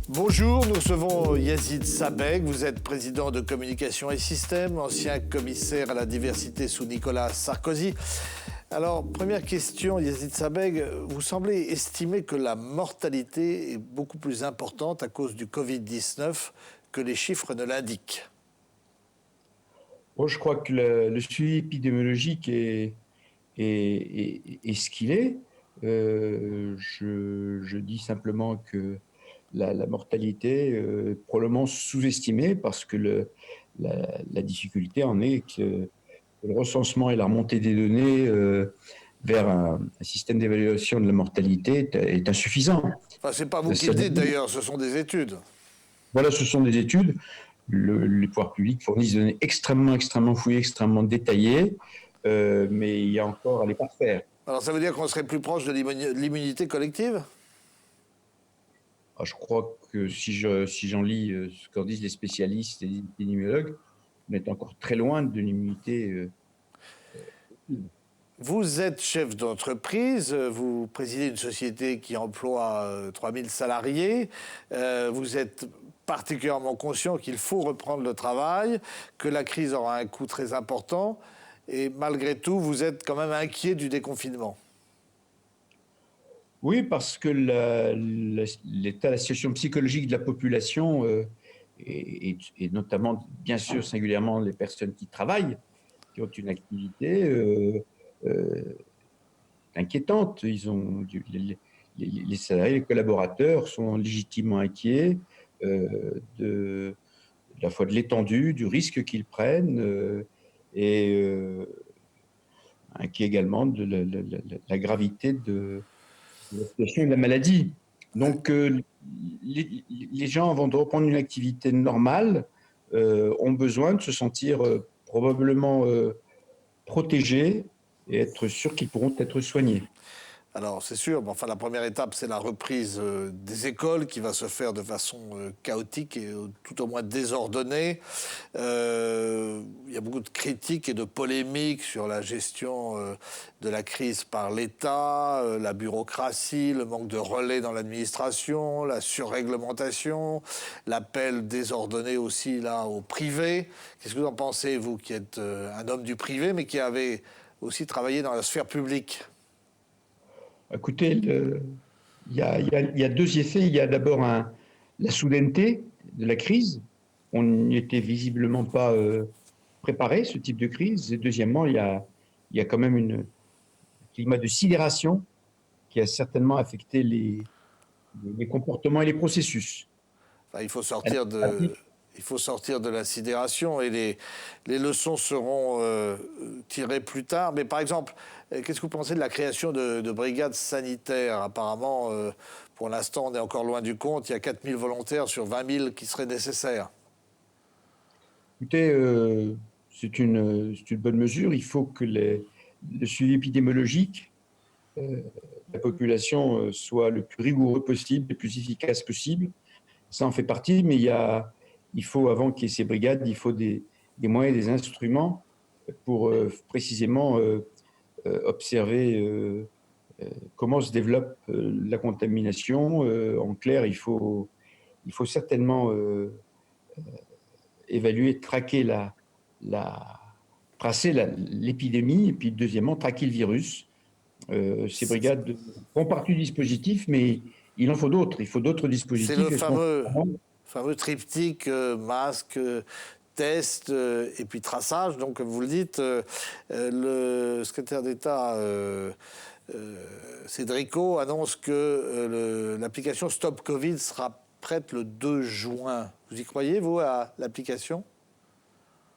Bonjour, nous recevons Yazid Sabeg. Vous êtes président de Communication et Systèmes, ancien commissaire à la diversité sous Nicolas Sarkozy. Alors, première question, Yazid Sabeg, vous semblez estimer que la mortalité est beaucoup plus importante à cause du Covid-19 que les chiffres ne l'indiquent. Moi, je crois que le suivi épidémiologique est ce qu'il est. Je dis simplement que la mortalité est probablement sous-estimée parce que la difficulté en est que le recensement et la remontée des données vers un système d'évaluation de la mortalité est insuffisant. Enfin, c'est pas vous qui le dites d'ailleurs, ce sont des études. Voilà, ce sont des études. Les pouvoirs publics fournissent des données extrêmement fouillées, extrêmement détaillées, mais il y a encore à les parfaire. Alors ça veut dire qu'on serait plus proche de l'immunité collective ? Je crois que si j'en lis ce qu'en disent les spécialistes et les épidémiologues, on est encore très loin de l'immunité. Vous êtes chef d'entreprise, vous présidez une société qui emploie 3000 salariés, vous êtes particulièrement conscient qu'il faut reprendre le travail, que la crise aura un coût très important, et malgré tout, vous êtes quand même inquiet du déconfinement. Oui, parce que la situation psychologique de la population, et notamment, bien sûr, singulièrement les personnes qui travaillent, qui ont une activité inquiétante. Les salariés, les collaborateurs sont légitimement inquiets de la fois de l'étendue, du risque qu'ils prennent et inquiets également de la gravité de la situation de la maladie. Donc, les gens, avant de reprendre une activité normale, ont besoin de se sentir probablement protégés et être sûrs qu'ils pourront être soignés. Alors, c'est sûr, mais enfin, la première étape, c'est la reprise des écoles qui va se faire de façon chaotique et tout au moins désordonnée. Il y a beaucoup de critiques et de polémiques sur la gestion de la crise par l'État, la bureaucratie, le manque de relais dans l'administration, la surréglementation, l'appel désordonné aussi là au privé. Qu'est-ce que vous en pensez, vous qui êtes un homme du privé, mais qui avez aussi travaillé dans la sphère publique ? Écoutez, il y a deux effets. Il y a d'abord la soudaineté de la crise. On n'y était visiblement pas préparé, ce type de crise. Et deuxièmement, il y a quand même un climat de sidération qui a certainement affecté les comportements et les processus. Enfin, il faut sortir de la sidération et les leçons seront tirées plus tard. Mais par exemple, qu'est-ce que vous pensez de la création de brigades sanitaires ? Apparemment, pour l'instant, on est encore loin du compte. Il y a 4000 volontaires sur 20 000 qui seraient nécessaires. Écoutez, c'est une bonne mesure. Il faut que le suivi épidémiologique de la population soit le plus rigoureux possible, le plus efficace possible. Ça en fait partie, mais il faut, avant qu'il y ait ces brigades, il faut des moyens, des instruments pour précisément observer comment se développe la contamination. En clair, il faut certainement évaluer, traquer tracer l'épidémie, et puis deuxièmement, traquer le virus. Ces brigades font partie du dispositif, mais il en faut d'autres. Il faut d'autres dispositifs. C'est le fameux triptyque masque, test et puis traçage. Donc, comme vous le dites, le secrétaire d'État Cédrico annonce que l'application Stop Covid sera prête le 2 juin. Vous y croyez, vous, à l'application ?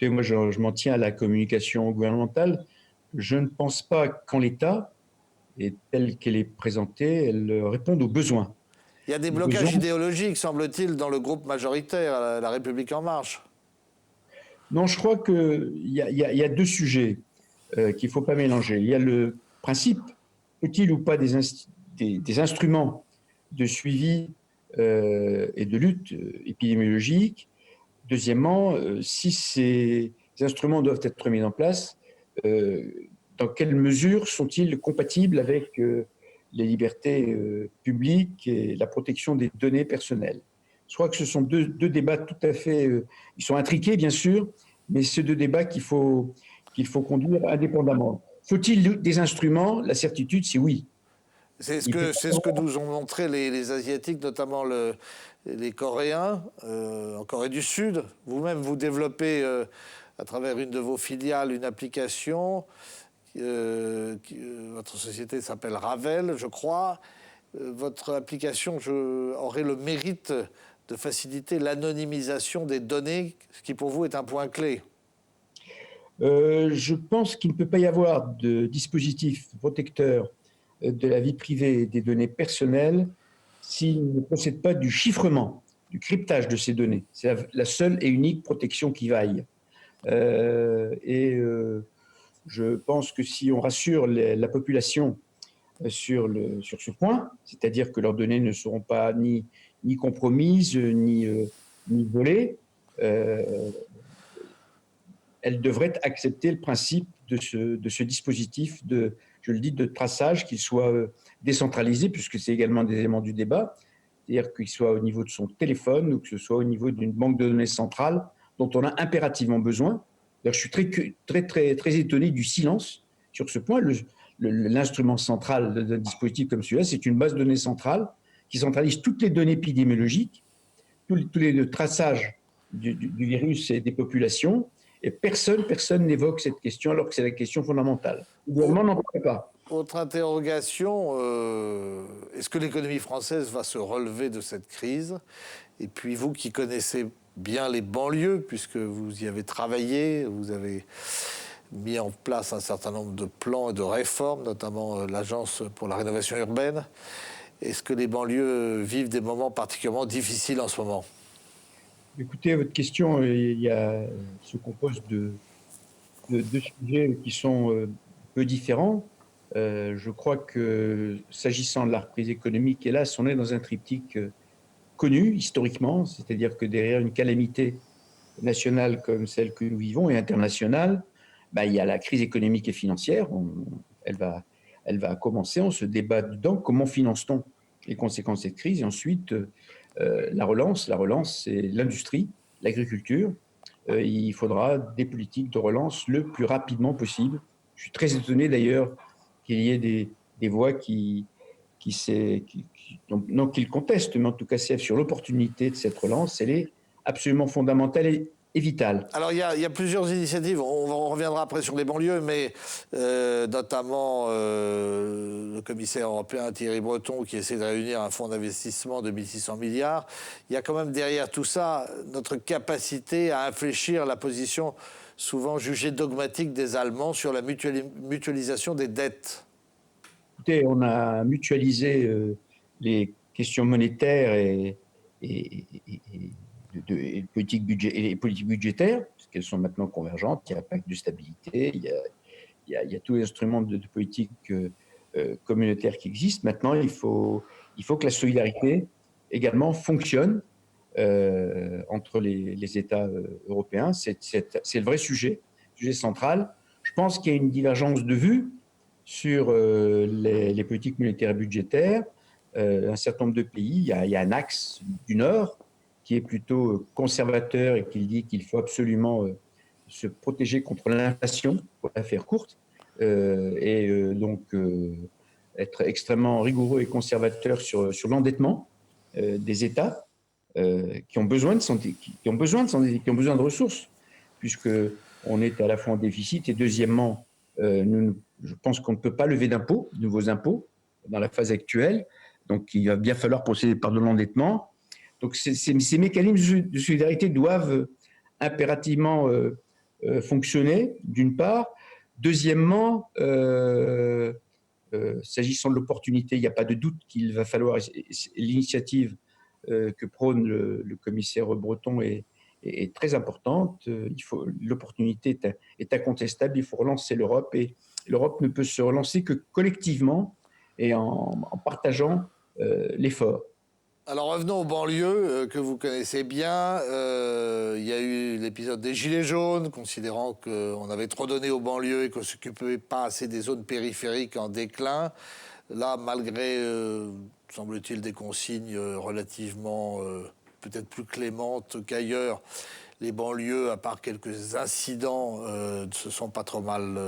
Moi, je m'en tiens à la communication gouvernementale. Je ne pense pas qu'en l'état, et telle qu'elle est présentée, elle réponde aux besoins. Il y a des blocages idéologiques, semble-t-il, dans le groupe majoritaire, la République En Marche. Non, je crois qu'il y a deux sujets qu'il ne faut pas mélanger. Il y a le principe, faut-il ou pas des instruments de suivi et de lutte épidémiologique. Deuxièmement, si ces instruments doivent être mis en place, dans quelle mesure sont-ils compatibles avec les libertés publiques et la protection des données personnelles. Je crois que ce sont deux débats tout à fait... ils sont intriqués, bien sûr, mais c'est deux débats qu'il faut conduire indépendamment. Faut-il des instruments? La certitude, c'est oui. C'est ce que nous ont montré les Asiatiques, notamment les Coréens, en Corée du Sud. Vous-même, vous développez, à travers une de vos filiales, une application. Votre société s'appelle Ravel, je crois. Votre application aurait le mérite de faciliter l'anonymisation des données, ce qui pour vous est un point clé. Je pense qu'il ne peut pas y avoir de dispositif protecteur de la vie privée et des données personnelles s'il ne possède pas du chiffrement, du cryptage de ces données. C'est la seule et unique protection qui vaille. Je pense que si on rassure la population sur ce point, c'est-à-dire que leurs données ne seront pas ni compromises, ni volées, elles devraient accepter le principe de ce dispositif je le dis, de traçage, qu'il soit décentralisé, puisque c'est également des éléments du débat, c'est-à-dire qu'il soit au niveau de son téléphone ou que ce soit au niveau d'une banque de données centrale dont on a impérativement besoin. D'ailleurs, je suis très étonné du silence sur ce point. L'instrument central d'un dispositif comme celui-là, c'est une base de données centrale qui centralise toutes les données épidémiologiques, tous les traçages du virus et des populations, et personne n'évoque cette question alors que c'est la question fondamentale. Le gouvernement n'en parle pas. Autre interrogation, est-ce que l'économie française va se relever de cette crise? Et puis vous qui connaissez bien les banlieues, puisque vous y avez travaillé, vous avez mis en place un certain nombre de plans et de réformes, notamment l'Agence pour la rénovation urbaine. Est-ce que les banlieues vivent des moments particulièrement difficiles en ce moment? Écoutez, votre question se compose de deux sujets qui sont peu différents. Je crois que s'agissant de la reprise économique, hélas, on est dans un triptyque connu historiquement, c'est-à-dire que derrière une calamité nationale comme celle que nous vivons et internationale, il y a la crise économique et financière. Elle va commencer, on se débat dedans. Comment finance-t-on les conséquences de cette crise? Et ensuite, la relance, c'est l'industrie, l'agriculture. Il faudra des politiques de relance le plus rapidement possible. Je suis très étonné d'ailleurs qu'il y ait des voix qui le contestent, mais en tout cas sur l'opportunité de cette relance. Elle est absolument fondamentale et vitale. Alors il y a plusieurs initiatives, on reviendra après sur les banlieues, mais notamment le commissaire européen Thierry Breton qui essaie de réunir un fonds d'investissement de 1600 milliards. Il y a quand même derrière tout ça notre capacité à infléchir la position souvent jugée dogmatique des Allemands sur la mutualisation des dettes. Écoutez, on a mutualisé les questions monétaires et les politiques budgétaires, parce qu'elles sont maintenant convergentes. Il y a un pacte de stabilité, il y a tous les instruments de politique communautaire qui existent. Maintenant, il faut que la solidarité également fonctionne entre les États européens. C'est le vrai sujet central. Je pense qu'il y a une divergence de vues sur les politiques monétaires et budgétaires. Un certain nombre de pays, il y a un axe du Nord qui est plutôt conservateur et qui dit qu'il faut absolument se protéger contre l'inflation, pour la faire courte, donc être extrêmement rigoureux et conservateur sur l'endettement des États qui ont besoin de ressources, puisque on est à la fois en déficit et deuxièmement, je pense qu'on ne peut pas lever d'impôts, de nouveaux impôts, dans la phase actuelle. Donc, il va bien falloir procéder par de l'endettement. Donc, ces mécanismes de solidarité doivent impérativement fonctionner, d'une part. Deuxièmement, s'agissant de l'opportunité, il n'y a pas de doute qu'il va falloir, l'initiative que prône le commissaire Breton est très importante. L'opportunité est incontestable, il faut relancer l'Europe et l'Europe ne peut se relancer que collectivement et en partageant l'effort. Alors revenons aux banlieues que vous connaissez bien. Il y a eu l'épisode des Gilets jaunes, considérant qu'on avait trop donné aux banlieues et qu'on ne s'occupait pas assez des zones périphériques en déclin. Là, malgré, semble-t-il, des consignes relativement peut-être plus clémentes qu'ailleurs, les banlieues, à part quelques incidents, se sont pas trop mal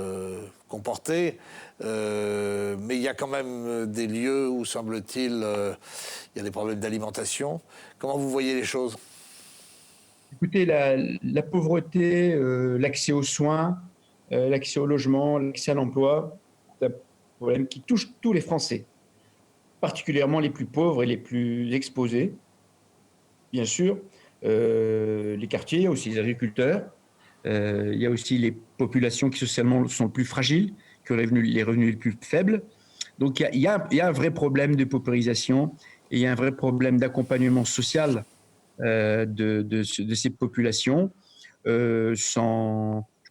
comportés. Mais il y a quand même des lieux où, semble-t-il, il y a des problèmes d'alimentation. Comment vous voyez les choses? Écoutez, la pauvreté, l'accès aux soins, l'accès au logement, l'accès à l'emploi, c'est un problème qui touche tous les Français, particulièrement les plus pauvres et les plus exposés, bien sûr. Les quartiers, il y a aussi les agriculteurs, il y a aussi les populations qui socialement sont plus fragiles, qui ont les revenus les plus faibles. Donc il y a un vrai problème de paupérisation et il y a un vrai problème d'accompagnement social de ces populations. Je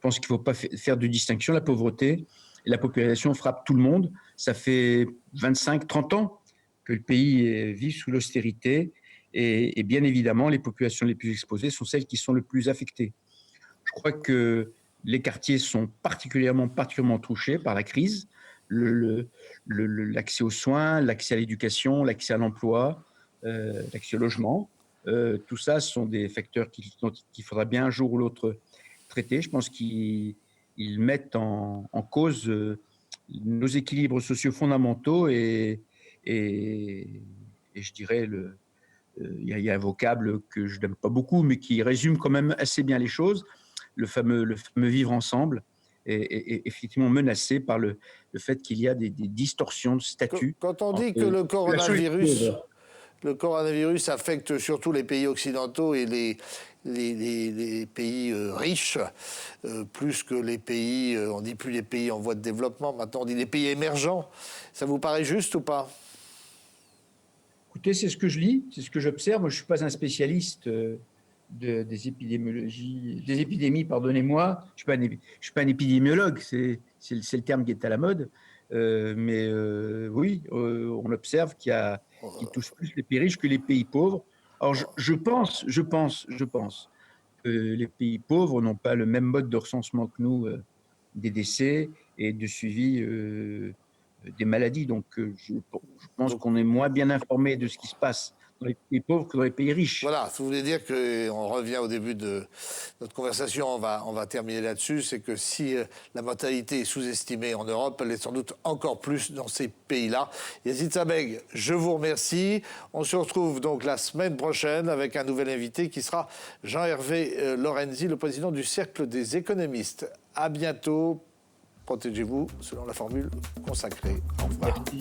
pense qu'il ne faut pas faire de distinction. La pauvreté et la population frappe tout le monde. Ça fait 25-30 ans que le pays vit sous l'austérité et bien évidemment, les populations les plus exposées sont celles qui sont le plus affectées. Je crois que les quartiers sont particulièrement touchés par la crise. L'accès aux soins, l'accès à l'éducation, l'accès à l'emploi, l'accès au logement. Tout ça sont des facteurs qu'il faudra bien un jour ou l'autre traiter. Je pense qu'ils mettent en cause nos équilibres sociaux fondamentaux et je dirais il y a un vocable que je n'aime pas beaucoup, mais qui résume quand même assez bien les choses, le fameux vivre ensemble est effectivement menacé par le fait qu'il y a des distorsions de statut. Quand on dit que entre le le coronavirus affecte surtout les pays occidentaux et les pays riches, plus que les pays, on ne dit plus les pays en voie de développement, maintenant on dit les pays émergents. Ça vous paraît juste ou pas? Écoutez, c'est ce que je lis, c'est ce que j'observe. Moi, je ne suis pas un spécialiste des épidémies, pardonnez-moi. Je ne suis pas un épidémiologue, c'est le terme qui est à la mode. Oui, on observe qu'il touche plus les pays riches que les pays pauvres. Alors, je pense que les pays pauvres n'ont pas le même mode de recensement que nous des décès et de suivi des maladies. Donc, je pense Donc, qu'on est moins bien informé de ce qui se passe dans les pays pauvres que dans les pays riches. voilà, ça voulait dire qu'on revient au début de notre conversation, on va terminer là-dessus, c'est que si la mortalité est sous-estimée en Europe, elle est sans doute encore plus dans ces pays-là. Yazid Sabeg, je vous remercie. On se retrouve donc la semaine prochaine avec un nouvel invité qui sera Jean-Hervé Lorenzi, le président du Cercle des économistes. À bientôt. Protégez-vous selon la formule consacrée. Au revoir. Merci.